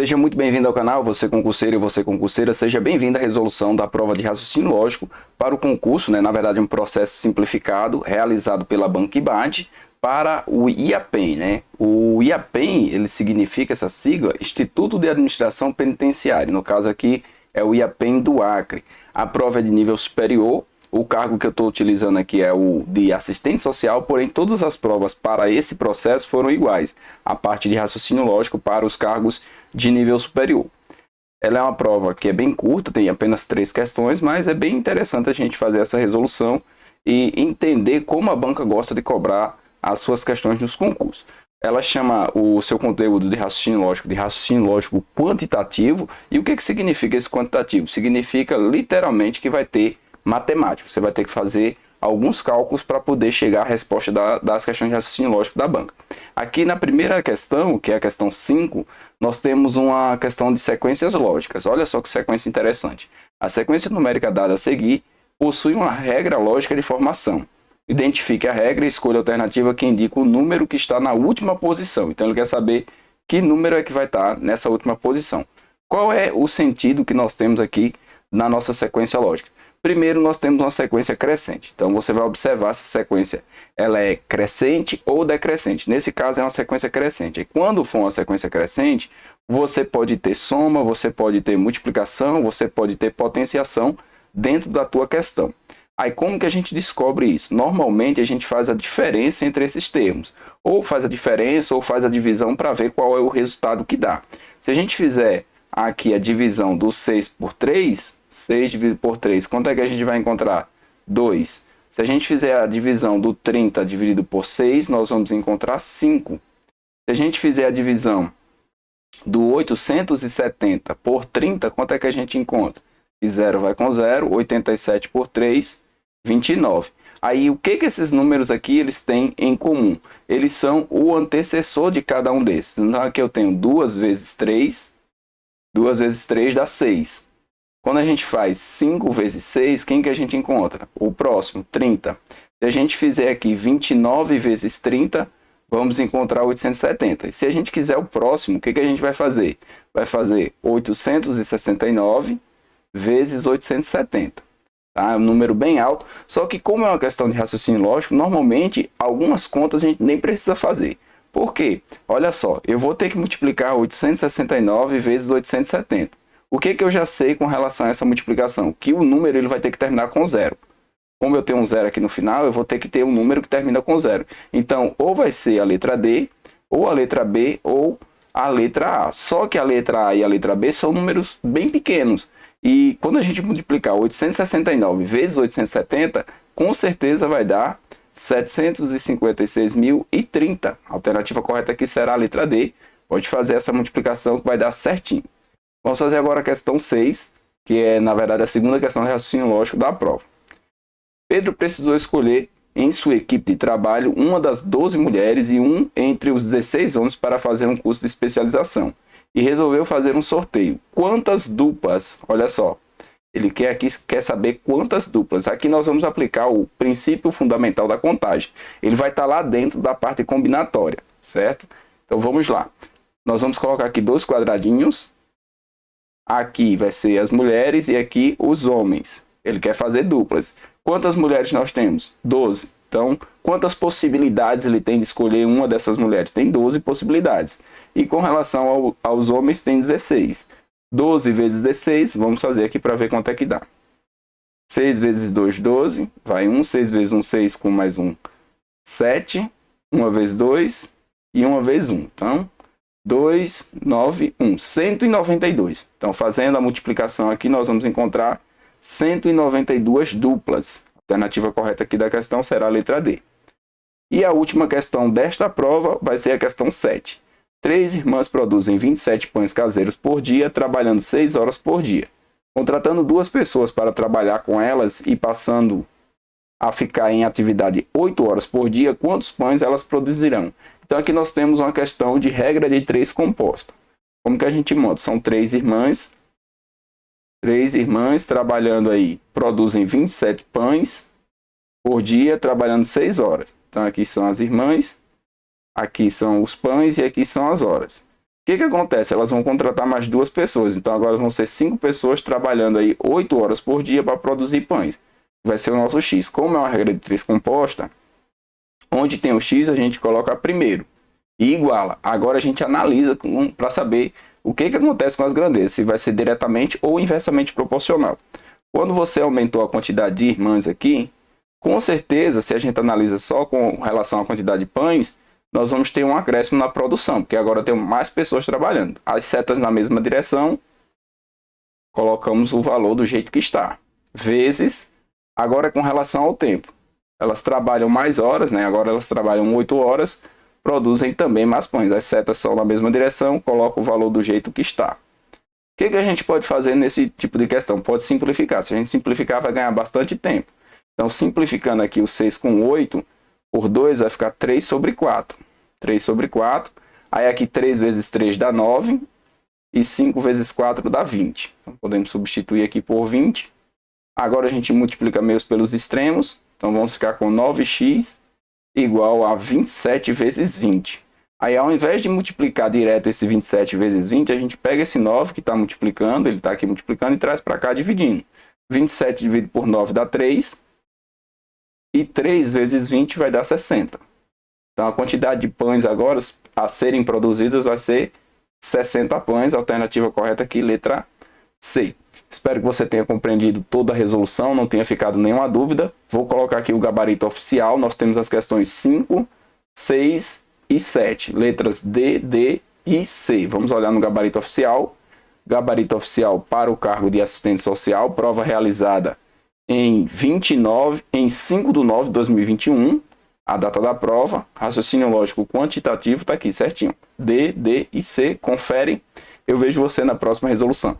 Seja muito bem-vindo ao canal, você concurseiro e você concurseira, seja bem-vindo à resolução da prova de raciocínio lógico para o concurso, na verdade um processo simplificado realizado pela Banco IBAD para o IAPEN, O IAPEN, ele significa essa sigla, Instituto de Administração Penitenciária, no caso aqui é o IAPEN do Acre. A prova é de nível superior, o cargo que eu estou utilizando aqui é o de assistente social, porém todas as provas para esse processo foram iguais, a parte de raciocínio lógico para os cargos de nível superior. Ela é uma prova que é bem curta, tem apenas 3 questões, mas é bem interessante a gente fazer essa resolução e entender como a banca gosta de cobrar as suas questões nos concursos. Ela chama o seu conteúdo de raciocínio lógico quantitativo. E o que significa esse quantitativo? Significa literalmente que vai ter matemática. Você vai ter que fazer alguns cálculos para poder chegar à resposta das questões de raciocínio lógico da banca. Aqui na primeira questão, que é a questão 5, nós temos uma questão de sequências lógicas. Olha só que sequência interessante. A sequência numérica dada a seguir possui uma regra lógica de formação. Identifique a regra e escolha a alternativa que indica o número que está na última posição. Então ele quer saber que número é que vai estar nessa última posição. Qual é o sentido que nós temos aqui na nossa sequência lógica? Primeiro, nós temos uma sequência crescente. Então, você vai observar se a sequência ela é crescente ou decrescente. Nesse caso, é uma sequência crescente. E quando for uma sequência crescente, você pode ter soma, você pode ter multiplicação, você pode ter potenciação dentro da tua questão. Aí, como que a gente descobre isso? Normalmente, a gente faz a diferença entre esses termos. Ou faz a diferença, ou faz a divisão para ver qual é o resultado que dá. Se a gente fizer aqui a divisão do 6 por 3... 6 dividido por 3, quanto é que a gente vai encontrar? 2. Se a gente fizer a divisão do 30 dividido por 6, nós vamos encontrar 5. Se a gente fizer a divisão do 870 por 30, quanto é que a gente encontra? E 0 vai com 0, 87 por 3, 29. Aí, o que esses números aqui eles têm em comum? Eles são o antecessor de cada um desses. Então, aqui eu tenho 2 vezes 3, 2 vezes 3 dá 6. Quando a gente faz 5 vezes 6, quem que a gente encontra? O próximo, 30. Se a gente fizer aqui 29 vezes 30, vamos encontrar 870. E se a gente quiser o próximo, o que a gente vai fazer? Vai fazer 869 vezes 870. Tá? É um número bem alto, só que como é uma questão de raciocínio lógico, normalmente algumas contas a gente nem precisa fazer. Por quê? Olha só, eu vou ter que multiplicar 869 vezes 870. O que eu já sei com relação a essa multiplicação? Que o número ele vai ter que terminar com 0. Como eu tenho um 0 aqui no final, eu vou ter que ter um número que termina com 0. Então, ou vai ser a letra D, ou a letra B, ou a letra A. Só que a letra A e a letra B são números bem pequenos. E quando a gente multiplicar 869 vezes 870, com certeza vai dar 756.030. A alternativa correta aqui será a letra D. Pode fazer essa multiplicação que vai dar certinho. Vamos fazer agora a questão 6, que é, na verdade, a segunda questão de raciocínio lógico da prova. Pedro precisou escolher em sua equipe de trabalho uma das 12 mulheres e um entre os 16 homens para fazer um curso de especialização. E resolveu fazer um sorteio. Quantas duplas? Olha só, ele quer saber quantas duplas. Aqui nós vamos aplicar o princípio fundamental da contagem. Ele vai estar lá dentro da parte combinatória, certo? Então vamos lá. Nós vamos colocar aqui 2 quadradinhos. Aqui vai ser as mulheres e aqui os homens. Ele quer fazer duplas. Quantas mulheres nós temos? 12. Então, quantas possibilidades ele tem de escolher uma dessas mulheres? Tem 12 possibilidades. E com relação aos homens, tem 16. 12 vezes 16, vamos fazer aqui para ver quanto é que dá. 6 vezes 2, 12. Vai 1. 6 vezes 1, 6 com mais 1, 7. 1 vezes 2 e 1 vezes 1. Então, 2, 9, 1, 192. Então, fazendo a multiplicação aqui, nós vamos encontrar 192 duplas. A alternativa correta aqui da questão será a letra D. E a última questão desta prova vai ser a questão 7. 3 irmãs produzem 27 pães caseiros por dia, trabalhando 6 horas por dia. Contratando 2 pessoas para trabalhar com elas e passando a ficar em atividade 8 horas por dia, quantos pães elas produzirão? Então aqui nós temos uma questão de regra de 3 composta. Como que a gente monta? São 3 irmãs. 3 irmãs trabalhando aí, produzem 27 pães por dia, trabalhando 6 horas. Então aqui são as irmãs, aqui são os pães e aqui são as horas. O que acontece? Elas vão contratar mais 2 pessoas, então agora vão ser 5 pessoas trabalhando aí 8 horas por dia para produzir pães. Vai ser o nosso X. Como é uma regra de 3 composta, onde tem o X a gente coloca primeiro e iguala. Agora a gente analisa para saber o que acontece com as grandezas, se vai ser diretamente ou inversamente proporcional. Quando você aumentou a quantidade de irmãs aqui, com certeza, se a gente analisa só com relação à quantidade de pães, nós vamos ter um acréscimo na produção, porque agora temos mais pessoas trabalhando. As setas na mesma direção, colocamos o valor do jeito que está. Vezes, agora com relação ao tempo. Elas trabalham mais horas, né? Agora elas trabalham 8 horas, produzem também mais pães. As setas são na mesma direção, coloca o valor do jeito que está. O que a gente pode fazer nesse tipo de questão? Pode simplificar. Se a gente simplificar, vai ganhar bastante tempo. Então, simplificando aqui o 6 com 8, por 2 vai ficar 3 sobre 4. 3 sobre 4. Aí aqui 3 vezes 3 dá 9. E 5 vezes 4 dá 20. Então, podemos substituir aqui por 20. Agora a gente multiplica meios pelos extremos. Então, vamos ficar com 9x igual a 27 vezes 20. Aí, ao invés de multiplicar direto esse 27 vezes 20, a gente pega esse 9 que está multiplicando, ele está aqui multiplicando, e traz para cá dividindo. 27 dividido por 9 dá 3. E 3 vezes 20 vai dar 60. Então, a quantidade de pães agora a serem produzidas vai ser 60 pães. Alternativa correta aqui, letra C. Espero que você tenha compreendido toda a resolução, não tenha ficado nenhuma dúvida. Vou colocar aqui o gabarito oficial. Nós temos as questões 5, 6 e 7. Letras D, D e C. Vamos olhar no gabarito oficial. Gabarito oficial para o cargo de assistente social. Prova realizada em 5/9/2021, a data da prova. Raciocínio lógico quantitativo está aqui certinho. D, D e C, confere. Eu vejo você na próxima resolução.